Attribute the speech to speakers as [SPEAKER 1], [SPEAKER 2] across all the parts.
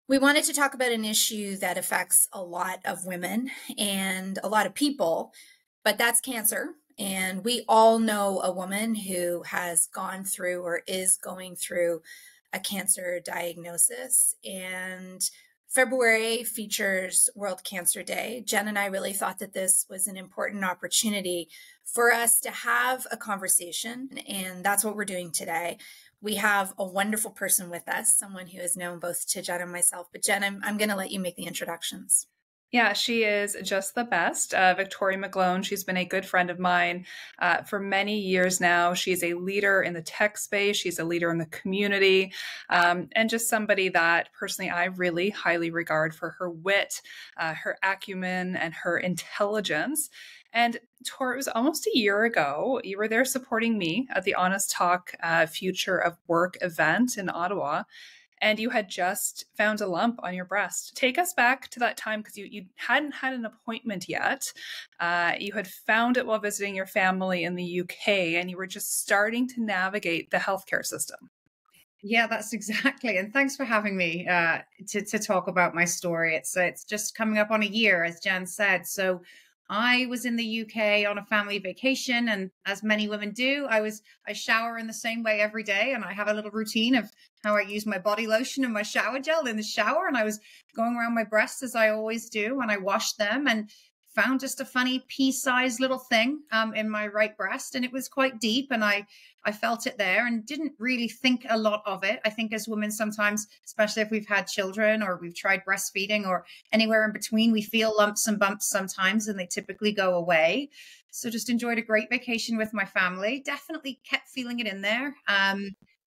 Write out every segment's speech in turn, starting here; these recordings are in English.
[SPEAKER 1] We wanted to talk about an issue that affects a lot of women and a lot of people, but that's cancer. And we all know a woman who has gone through or is going through a cancer diagnosis. And February features World Cancer Day. Jen and I really thought that this was an important opportunity for us to have a conversation, and that's what we're doing today. We have a wonderful person with us, someone who is known both to Jen and myself. But Jen, I'm going to let you make the introductions.
[SPEAKER 2] Yeah, she is just the best. Victoria McGlone, she's been a good friend of mine for many years now. She's a leader in the tech space. She's a leader in the community, and just somebody that personally I really highly regard for her wit, her acumen, and her intelligence. And Tor, it was almost a year ago. You were there supporting me at the Honest Talk Future of Work event in Ottawa, and you had just found a lump on your breast. Take us back to that time, because you hadn't had an appointment yet. You had found it while visiting your family in the UK, and you were just starting to navigate the healthcare system.
[SPEAKER 3] Yeah, that's exactly. And thanks for having me to talk about my story. It's just coming up on a year, as Jan said. So I was in the UK on a family vacation, and as many women do, I shower in the same way every day, and I have a little routine of how I use my body lotion and my shower gel in the shower. And I was going around my breasts as I always do, and I washed them and found just a funny pea-sized little thing in my right breast, and it was quite deep, and I felt it there and didn't really think a lot of it. I think as women sometimes, especially if we've had children or we've tried breastfeeding or anywhere in between, we feel lumps and bumps sometimes, and they typically go away. So just enjoyed a great vacation with my family. Definitely kept feeling it in there.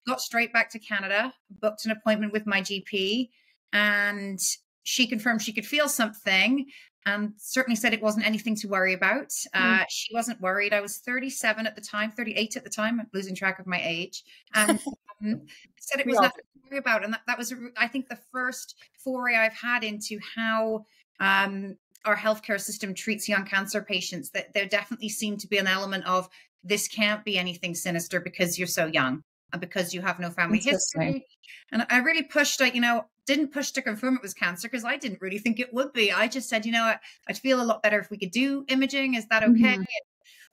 [SPEAKER 3] Got straight back to Canada, booked an appointment with my GP, and she confirmed she could feel something, and certainly said it wasn't anything to worry about. She wasn't worried. I was 37 at the time, 38 at the time. I'm losing track of my age. And said it
[SPEAKER 2] We
[SPEAKER 3] was
[SPEAKER 2] all
[SPEAKER 3] nothing to worry about. And that was, I think, the first foray I've had into how our healthcare system treats young cancer patients. That there definitely seemed to be an element of, this can't be anything sinister because you're so young and because you have no family history. And I really pushed, didn't push to confirm it was cancer, because I didn't really think it would be. I just said, I'd feel a lot better if we could do imaging. Is that okay?
[SPEAKER 2] Mhm.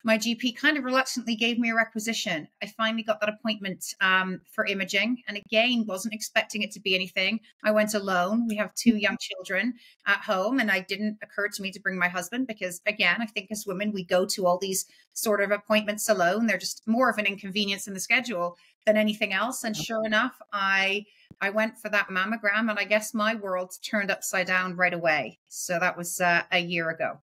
[SPEAKER 3] My GP kind of reluctantly gave me a requisition. I finally got that appointment for imaging, and again, wasn't expecting it to be anything. I went alone. We have two young children at home, and it didn't occur to me to bring my husband, because again, I think as women, we go to all these sort of appointments alone. They're just more of an inconvenience in the schedule than anything else. And sure enough, I went for that mammogram, and I guess my world turned upside down right away. So that was a year ago.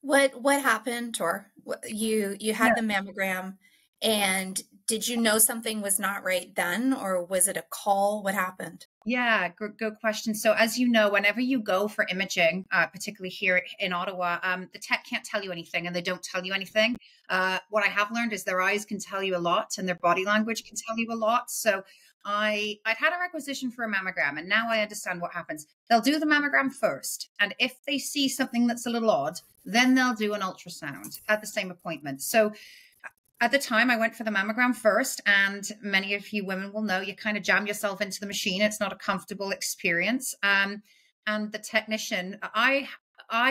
[SPEAKER 1] What happened, Tor? You had the mammogram, and did you know something was not right then, or was it a call? What happened?
[SPEAKER 3] Yeah, good question. So as you know, whenever you go for imaging, particularly here in Ottawa, the tech can't tell you anything, and they don't tell you anything. What I have learned is their eyes can tell you a lot, and their body language can tell you a lot. So I'd had a requisition for a mammogram, and now I understand what happens. They'll do the mammogram first, and if they see something that's a little odd, then they'll do an ultrasound at the same appointment. So at the time, I went for the mammogram first, and many of you women will know you kind of jam yourself into the machine. It's not a comfortable experience. And the technician, I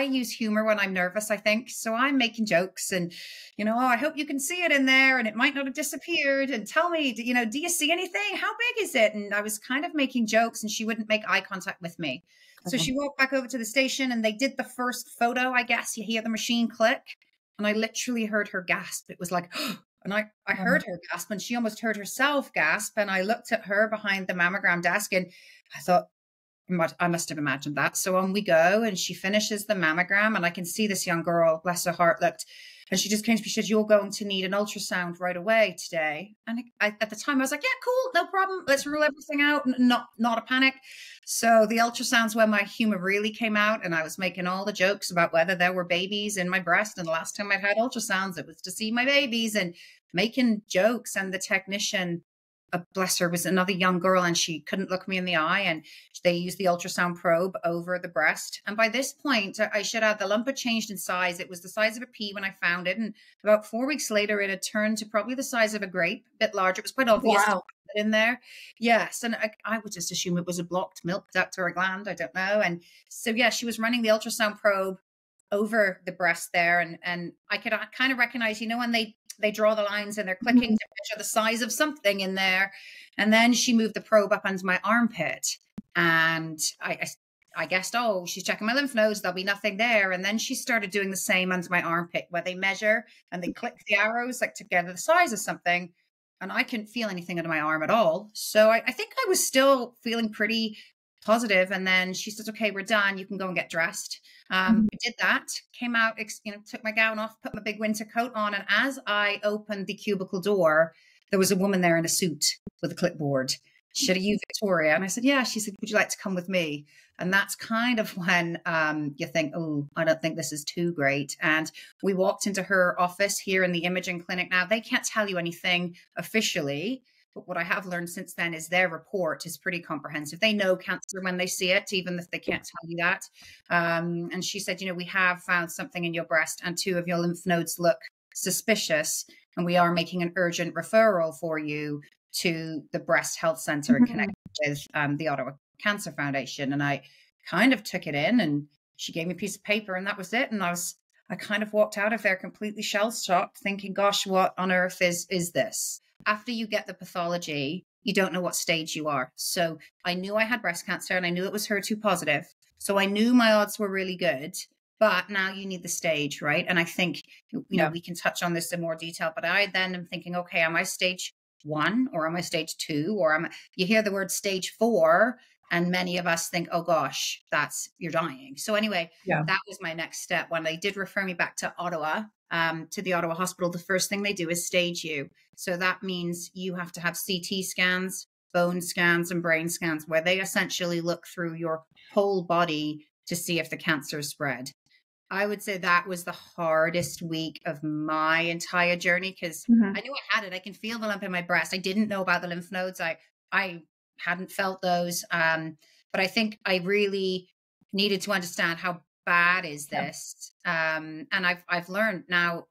[SPEAKER 3] use humor when I'm nervous, I think. So I'm making jokes and, oh, I hope you can see it in there, and it might not have disappeared. And tell me, do you see anything? How big is it? And I was kind of making jokes, and she wouldn't make eye contact with me. So she walked back over to the station, and they did the first photo, I guess. You hear the machine click, and I literally heard her gasp. It was like, and I heard her gasp, and she almost heard herself gasp. And I looked at her behind the mammogram desk, and I thought, I must have imagined that. So on we go, and she finishes the mammogram, and I can see this young girl, bless her heart, looked, and she just came to me, she said, "You're going to need an ultrasound right away today." And at the time I was like, "Yeah, cool, no problem. Let's rule everything out. Not a panic." So the ultrasounds where my humor really came out, and I was making all the jokes about whether there were babies in my breast. And the last time I'd had ultrasounds, it was to see my babies, and making jokes. And the technician bless her, was another young girl, and she couldn't look me in the eye, and they used the ultrasound probe over the breast. And by this point, I should add, the lump had changed in size. It was the size of a pea when I found it, and about 4 weeks later, it had turned to probably the size of a grape, a bit larger. It was quite obvious
[SPEAKER 1] Wow.
[SPEAKER 3] in there. Yes. And I would just assume it was a blocked milk duct or a gland. I don't know. And so, yeah, she was running the ultrasound probe over the breast there. And I could kind of recognize, when they draw the lines and they're clicking to measure the size of something in there. And then she moved the probe up under my armpit. And I guessed, oh, she's checking my lymph nodes. There'll be nothing there. And then she started doing the same under my armpit, where they measure and they click the arrows like to gather the size of something. And I couldn't feel anything under my arm at all. So I think I was still feeling pretty positive. And then she says, okay, we're done. You can go and get dressed. We did that, came out, took my gown off, put my big winter coat on. And as I opened the cubicle door, there was a woman there in a suit with a clipboard. She said, "Are you Victoria?" And I said, "Yeah." She said, "Would you like to come with me?" And that's kind of when you think, oh, I don't think this is too great. And we walked into her office here in the imaging clinic. Now, they can't tell you anything officially, but what I have learned since then is their report is pretty comprehensive. They know cancer when they see it, even if they can't tell you that. And she said, we have found something in your breast and 2 of your lymph nodes look suspicious. And we are making an urgent referral for you to the Breast Health Center and connect with the Ottawa Cancer Foundation. And I kind of took it in, and she gave me a piece of paper, and that was it. And I kind of walked out of there completely shell-shocked, thinking, gosh, what on earth is this? After you get the pathology, you don't know what stage you are. So I knew I had breast cancer, and I knew it was HER2 positive. So I knew my odds were really good, but now you need the stage, right? And I think, we can touch on this in more detail, but I then am thinking, okay, am I stage 1 or am I stage 2? Or you hear the word stage 4, and many of us think, oh gosh, you're dying. So anyway, that was my next step. When they did refer me back to Ottawa, to the Ottawa hospital, the first thing they do is stage you. So that means you have to have CT scans, bone scans, and brain scans, where they essentially look through your whole body to see if the cancer is spread. I would say that was the hardest week of my entire journey, because I knew I had it. I can feel the lump in my breast. I didn't know about the lymph nodes. I hadn't felt those. But I think I really needed to understand how bad is this. And I've learned now,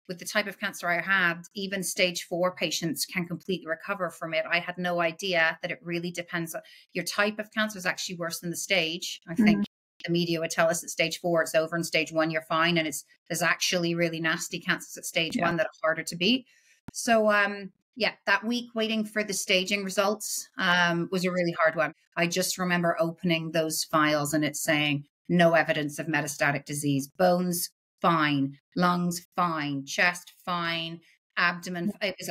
[SPEAKER 3] with the type of cancer I had, even stage 4 patients can completely recover from it. I had no idea that it really depends. Your type of cancer is actually worse than the stage. I think the media would tell us at stage 4 it's over, and stage 1 you're fine, and there's actually really nasty cancers at stage 1 that are harder to beat. So that week waiting for the staging results was a really hard one. I just remember opening those files and it's saying no evidence of metastatic disease, bones fine, lungs fine, chest fine, abdomen. It was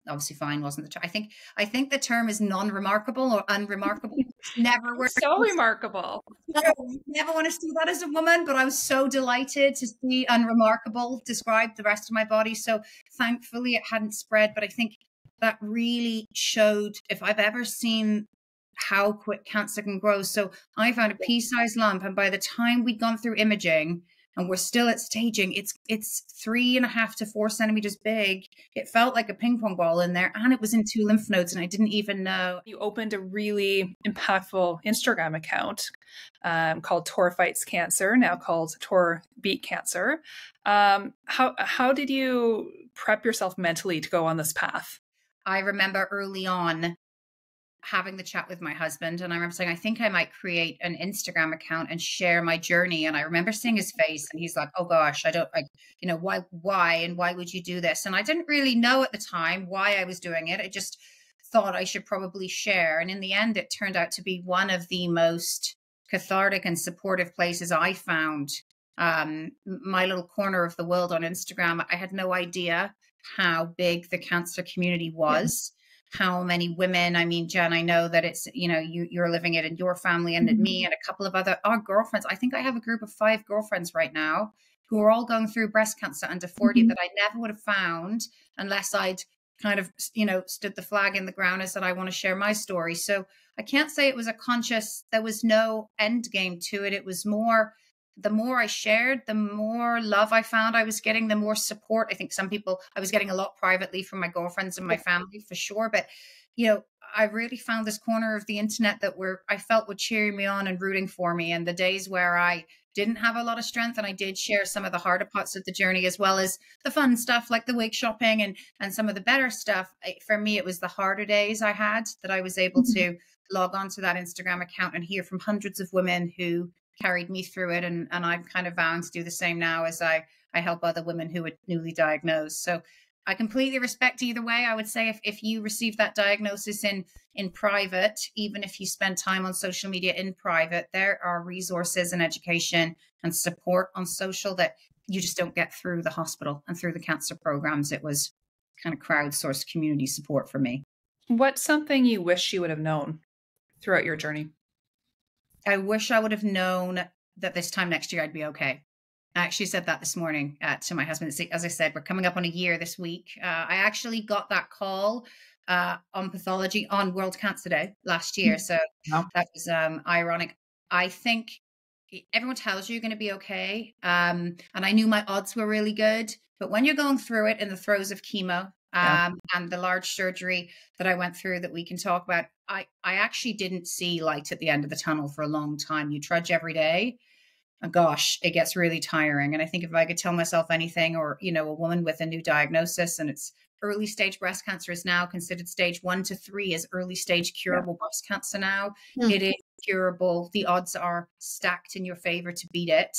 [SPEAKER 3] obviously fine, wasn't the term. I think the term is non-remarkable or unremarkable. Never were
[SPEAKER 2] so remarkable.
[SPEAKER 3] I never want to see that as a woman, but I was so delighted to see unremarkable describe the rest of my body. So thankfully it hadn't spread, but I think that really showed, if I've ever seen how quick cancer can grow. So I found a pea-sized lump, and by the time we'd gone through imaging and we're still at staging, it's 3.5 to 4 centimeters big. It felt like a ping pong ball in there, and it was in 2 lymph nodes, and I didn't even know.
[SPEAKER 2] You opened a really impactful Instagram account called Tor Fights Cancer, now called Tor Beat Cancer. How did you prep yourself mentally to go on this path?
[SPEAKER 3] I remember early on having the chat with my husband, and I remember saying, I think I might create an Instagram account and share my journey. And I remember seeing his face, and he's like, oh gosh, why, and why would you do this? And I didn't really know at the time why I was doing it. I just thought I should probably share. And in the end, it turned out to be one of the most cathartic and supportive places I found. My little corner of the world on Instagram. I had no idea how big the cancer community was. How many women, I mean, Jen, I know that it's, you're living it in your family, and me and a couple of our girlfriends. I think I have a group of 5 girlfriends right now who are all going through breast cancer under 40 that I never would have found unless I'd kind of, stood the flag in the ground and said, I want to share my story. So I can't say it was there was no end game to it. It was more, the more I shared, the more love I found I was getting, the more support. I think I was getting a lot privately from my girlfriends and my family for sure. But I really found this corner of the internet that I felt would cheer me on and rooting for me. And the days where I didn't have a lot of strength, and I did share some of the harder parts of the journey, as well as the fun stuff like the wig shopping and some of the better stuff. For me, it was the harder days I had that I was able to log onto that Instagram account and hear from hundreds of women who carried me through it. And I'm kind of vowing to do the same now as I help other women who are newly diagnosed. So I completely respect either way. I would say if you receive that diagnosis in private, even if you spend time on social media in private, there are resources and education and support on social that you just don't get through the hospital and through the cancer programs. It was kind of crowdsourced community support for me.
[SPEAKER 2] What's something you wish you would have known throughout your journey?
[SPEAKER 3] I wish I would have known that this time next year I'd be okay. I actually said that this morning to my husband. As I said, we're coming up on a year this week. I actually got that call on pathology on World Cancer Day last year. So that was ironic. I think everyone tells you you're going to be okay. And I knew my odds were really good. But when you're going through it in the throes of chemo and the large surgery that I went through that we can talk about, I actually didn't see light at the end of the tunnel for a long time. You trudge every day. Gosh, it gets really tiring. And I think if I could tell myself anything, or, a woman with a new diagnosis, and it's early stage breast cancer is now considered stage 1 to 3 as early stage curable breast cancer now. It is curable. The odds are stacked in your favor to beat it.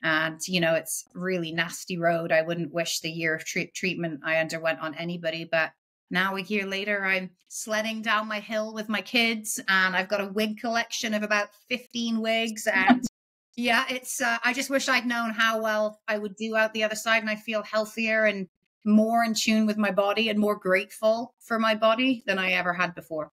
[SPEAKER 3] And, it's really nasty road. I wouldn't wish the year of treatment I underwent on anybody, but now a year later, I'm sledding down my hill with my kids, and I've got a wig collection of about 15 wigs. And yeah, it's, I just wish I'd known how well I would do out the other side. And I feel healthier and more in tune with my body and more grateful for my body than I ever had before.